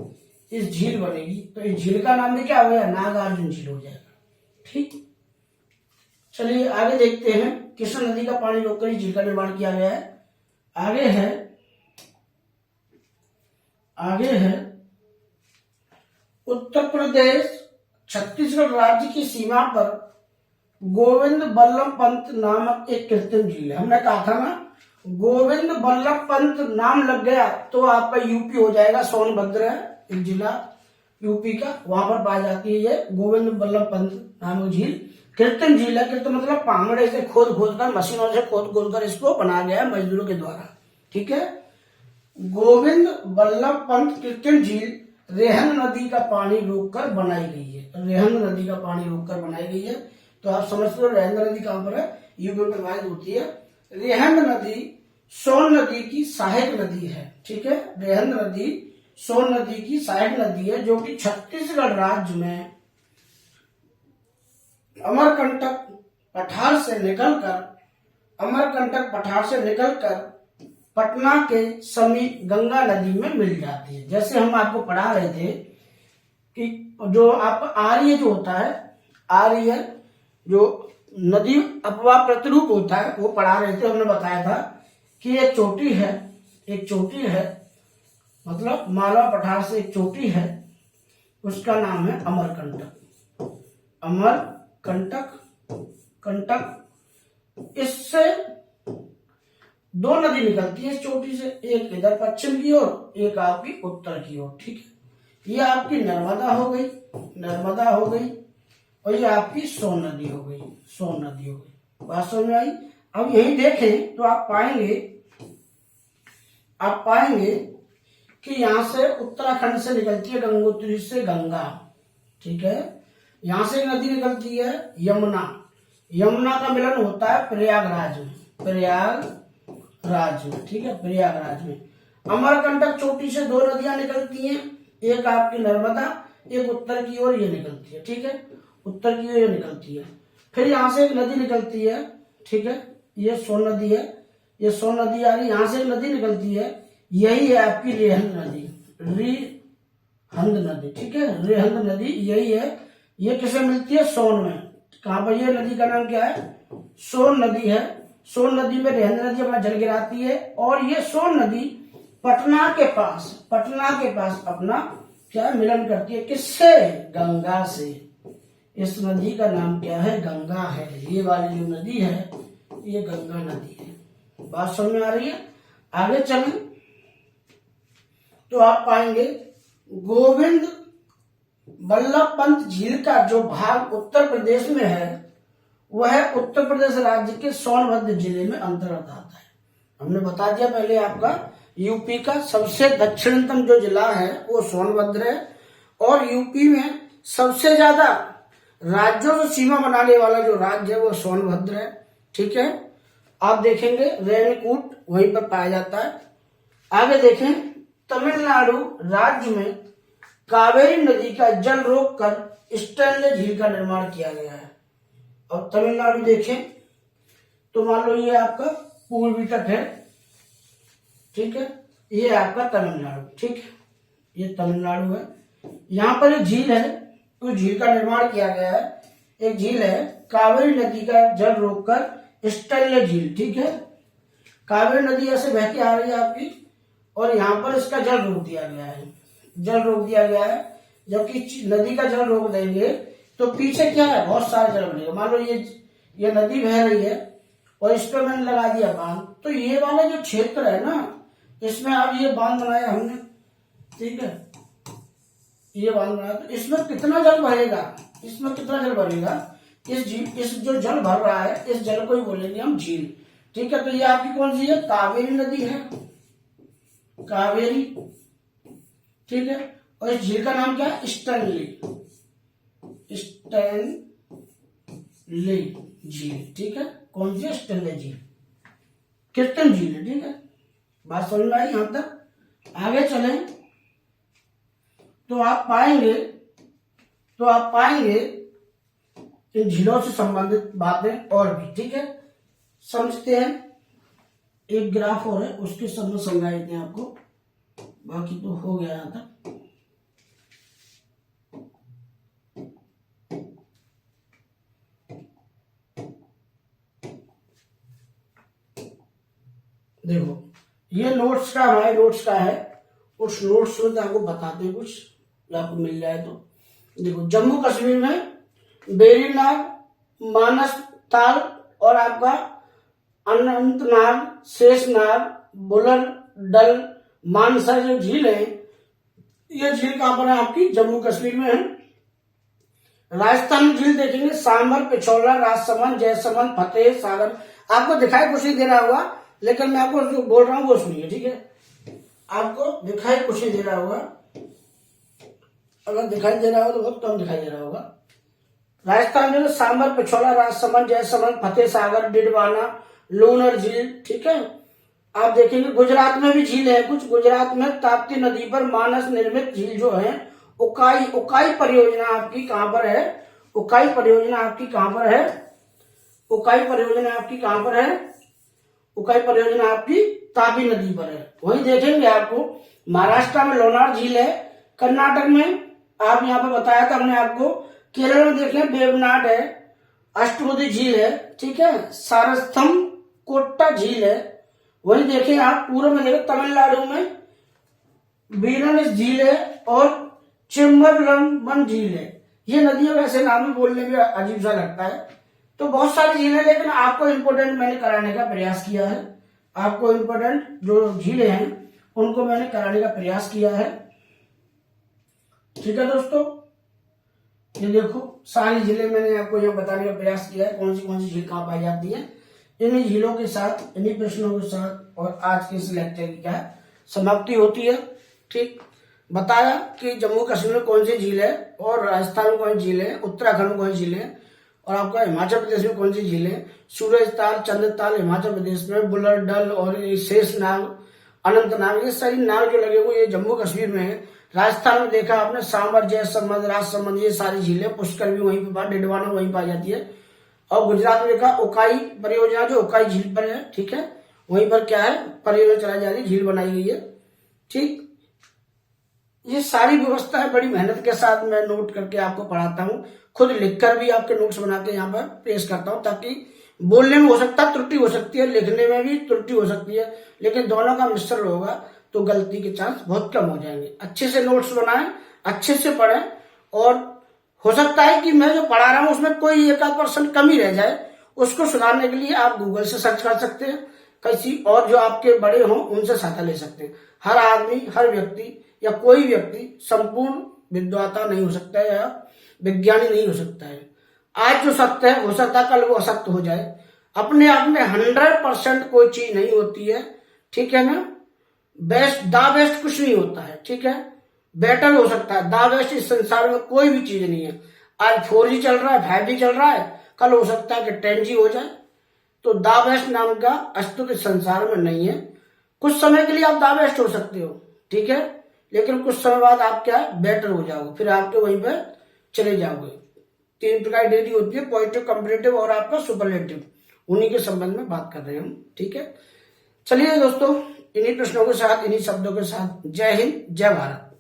इस झील बनेगी, तो इस झील का नाम भी क्या हो गया, नागार्जुन झील हो जाएगा, ठीक। चलिए आगे देखते हैं, कृष्णा नदी का पानी रोककर इस झील का निर्माण किया गया है। आगे है उत्तर प्रदेश छत्तीसगढ़ राज्य की सीमा पर गोविंद बल्लभ पंत नामक एक कृत्रिम झील है। हमने कहा था ना, गोविंद बल्लभ पंत नाम लग गया तो आपका यूपी हो जाएगा। सोनभद्र है एक जिला यूपी का, वहां पर पाई जाती है ये गोविंद बल्लभ पंत नामक झील। कृत्रिम झील है, कृत्रिम मतलब पांगड़े से खोद कर, मशीनों से खोद कर इसको बनाया गया मजदूरों के द्वारा, ठीक है। गोविंद बल्लभ पंत कृत्रिम झील रेहन नदी का पानी रोककर बनाई गई है। रेहन नदी का पानी रोककर बनाई गई है, तो आप समझते हो रेहन नदी कहां पर है, यूपी में प्रवाहित होती है। रेहन नदी सोन नदी की सहायक नदी है, ठीक है। रेहन नदी सोन नदी की सहायक नदी है, जो कि छत्तीसगढ़ राज्य में अमरकंटक पठार से निकलकर पटना के समीप गंगा नदी में मिल जाती है। जैसे हम आपको पढ़ा रहे थे कि जो आप आर्य जो होता है, आर्य जो नदी अपवाह प्रतिरूप होता है, वो पढ़ा रहे थे। हमने बताया था कि एक चोटी है, मतलब मालवा पठार से एक चोटी है, उसका नाम है कंटक। इससे दो नदी निकलती है इस चोटी से, एक इधर पश्चिम की ओर, एक आपकी उत्तर की ओर, ठीक है। ये आपकी नर्मदा हो गई, और ये आपकी सोन नदी हो गई। बात समझ में आई। अब यही देखें तो आप पाएंगे कि यहां से उत्तराखंड से निकलती है गंगोत्री से गंगा, ठीक है। यहां से एक नदी निकलती है यमुना का मिलन होता है प्रयागराज में, ठीक है, प्रयागराज में। अमरकंटक चोटी से दो नदियां निकलती हैं, एक आपकी नर्मदा, एक उत्तर की ओर ये निकलती है, ठीक है, उत्तर की ओर ये निकलती है। फिर यहां से एक नदी निकलती है, ठीक है, ये सोन नदी है, ये सोन नदी आ रही, यहां से एक नदी निकलती है, यही है आपकी रेहंद नदी, ठीक है, रेहंद नदी यही है। ये किसे मिलती है, सोन में। कहां पर, ये नदी का नाम क्या है, सोन नदी है। सोन नदी में रेहंद नदी अपना जल गिराती है, और ये सोन नदी पटना के पास अपना क्या मिलन करती है, किससे, गंगा से। इस नदी का नाम क्या है, गंगा है। ये वाली जो नदी है ये गंगा नदी है। बात समझ में आ रही है। आगे चलें तो आप पाएंगे गोविंद बल्लभ पंत झील का जो भाग उत्तर प्रदेश में है, वह उत्तर प्रदेश राज्य के सोनभद्र जिले में अंतर्गत आता है। हमने बता दिया पहले, आपका यूपी का सबसे दक्षिणतम जो जिला है वो सोनभद्र है, और यूपी में सबसे ज्यादा राज्यों से सीमा बनाने वाला जो राज्य है वो सोनभद्र है, ठीक है। आप देखेंगे रेणुकूट वहीं पर पाया जाता है। आगे देखें, तमिलनाडु राज्य में कावेरी नदी का जल रोककर स्टैनले झील का निर्माण किया गया है। और तमिलनाडु देखें तो मान लो ये आपका पूर्वी तट है, ठीक है, ये आपका तमिलनाडु, ठीक है, ये तमिलनाडु है। यहां पर एक झील है, उस झील का निर्माण किया गया है। एक झील है कावेरी नदी का जल रोककर स्टैनले झील, ठीक है। कावेरी नदी ऐसे बह के आ रही है आपकी, और यहां पर इसका जल रोक दिया गया है। जल रोक दिया गया है, जबकि नदी का जल रोक देंगे तो पीछे क्या है, बहुत सारा जल बनेगा। मान लो ये नदी बह रही है और इस पर मैंने लगा दिया बांध, तो ये वाला जो क्षेत्र है ना, इसमें अब ये बांध बनाया हमने, ठीक है, ये बांध बनाया, तो इसमें कितना जल भरेगा, इसमें कितना जल भरेगा, इस जो जल भर रहा है, इस जल को ही बोलेंगे हम झील, ठीक है। तो ये आपकी कौन सी है, कावेरी नदी है, कावेरी, ठीक है। और इस झील का नाम क्या है, स्टैनली झील, ठीक है। कौन सी, स्टैनली झील, कृत्रिम झील है, ठीक है। बात समझ में आई यहां तक? आगे चलें तो आप पाएंगे इन झीलों से संबंधित बातें और भी, ठीक है। समझते हैं, एक ग्राफ और है, उसके सब में समझा देते हैं आपको, बाकी तो हो गया यहां तक। देखो ये नोट्स का हमारे नोट्स का है, उस नोट्स में आपको बताते हैं कुछ, आपको मिल जाए तो। देखो जम्मू कश्मीर में वेरीनाग, मानस ताल और आपका अनंतनाग, शेषनाग, बुलर, डल, मानसा जो झील है, ये झील कहां पर है, आपकी जम्मू कश्मीर में है। राजस्थान में झील देखेंगे सांबर, पिछौला, राजसमंद, जयसमंद, फतेह सागर। आपको दिखाई कुछ नहीं दे रहा होगा, लेकिन मैं आपको जो बोल रहा हूं वो सुनिए, ठीक है। आपको दिखाई कुछ नहीं दे रहा होगा, अगर दिखाई दे रहा हो तो बहुत कम दिखाई दे रहा होगा। राजस्थान में सांबर, पिछौला, राजसमंद, जयसमंद, फतेह सागर, डिडवाना, लूनर झील, ठीक है। आप देखेंगे गुजरात में भी झील है कुछ, गुजरात में ताप्ती नदी पर मानस निर्मित झील जो है, उकाई परियोजना आपकी कहां पर है, उकाई परियोजना आपकी कहां पर है, उकाई परियोजना आपकी कहां पर है, उकाई परियोजना आपकी तापी नदी पर है। वहीं देखेंगे आपको महाराष्ट्र में लोनार झील है, कर्नाटक में आप यहाँ पे बताया था हमने आपको, केरल में देखें वेवनाड है, अष्टमुदी झील है, ठीक है, सारस्थम कोट्टा झील है। वहीं देखें आप पूर्व में देखें तमिलनाडु में बीरन झील है और चिम्बरलमन झील है। ये नदियां वैसे नाम बोलने में अजीब सा लगता है, तो बहुत सारी झील है, लेकिन आपको इम्पोर्टेंट मैंने कराने का प्रयास किया है, आपको इम्पोर्टेंट जो झीलें हैं उनको मैंने कराने का प्रयास किया है, ठीक है दोस्तों। ये देखो सारी झीलें मैंने आपको यहाँ बताने का प्रयास किया है, कौन सी झील कहाँ पाई जाती है। इन्हीं झीलों के साथ, इन्हीं प्रश्नों के साथ और आज के इस लेक्चर की क्या समाप्ति होती है, ठीक। बताया कि जम्मू कश्मीर में कौन सी झील है और राजस्थान में कौन सी झील है, उत्तराखंड में कौन सी झील है और आपका हिमाचल प्रदेश में कौन सी झील है। सूरजताल, चंद्रताल हिमाचल प्रदेश में, बुलर, डल और शेषनाग, अनंतनाग, ये सारी नाग जो लगे हुए ये जम्मू कश्मीर में है। राजस्थान में देखा आपने सांबर, जयसमंद, राजसमंद, ये सारी झीलें, पुष्कर भी वहीं पर, डिडवाना वहीं पाई जाती है। और गुजरात में देखा उकाई परियोजना जो उकाई झील पर है, ठीक है, वहीं पर क्या है परियोजना चलाई जा रही है, झील बनाई गई है, ठीक। ये सारी व्यवस्था है, बड़ी मेहनत के साथ मैं नोट करके आपको पढ़ाता हूँ, खुद लिखकर भी आपके नोट्स बना के यहाँ पर पेश करता हूँ, ताकि बोलने में हो सकता है त्रुटि हो सकती है, लिखने में भी त्रुटि हो सकती है, लेकिन दोनों का मिश्रण होगा तो गलती के चांस बहुत कम हो जाएंगे। अच्छे से नोट्स बनाएं, अच्छे से पढ़ें, और हो सकता है कि मैं जो पढ़ा रहा हूं उसमें कोई 1% कमी रह जाए, उसको सुधारने के लिए आप गूगल से सर्च कर सकते हैं, किसी और जो आपके बड़े हों उनसे सहायता ले सकते हैं। हर आदमी, हर व्यक्ति या कोई व्यक्ति संपूर्ण विद्वाता नहीं हो सकता है या विज्ञानी नहीं हो सकता है। आज जो सत्य है हो सकता है कल वो असत्य हो जाए। अपने आप में 100% कोई चीज नहीं होती है, ठीक है ना। बेस्ट कुछ नहीं होता है, ठीक है, बेटर हो सकता है। दा बेस्ट इस संसार में कोई भी चीज नहीं है। आज 4G चल रहा है, 5G चल रहा है, कल हो सकता है कि 10G हो जाए। तो दा बेस्ट नाम का अस्तित्व इस संसार में नहीं है। कुछ समय के लिए आप दा बेस्ट हो सकते हो, ठीक है, लेकिन कुछ समय बाद आप क्या बेटर हो जाओगे, फिर आपके वहीं पर चले जाओगे। 3 प्रकार की डिग्री होती है, पॉजिटिव, कंपैरेटिव और आपका सुपरलेटिव। उन्हीं के संबंध में बात कर रहे हैं हम, ठीक है। चलिए दोस्तों, इन्हीं प्रश्नों के साथ, इन्हीं शब्दों के साथ, जय हिंद, जय भारत।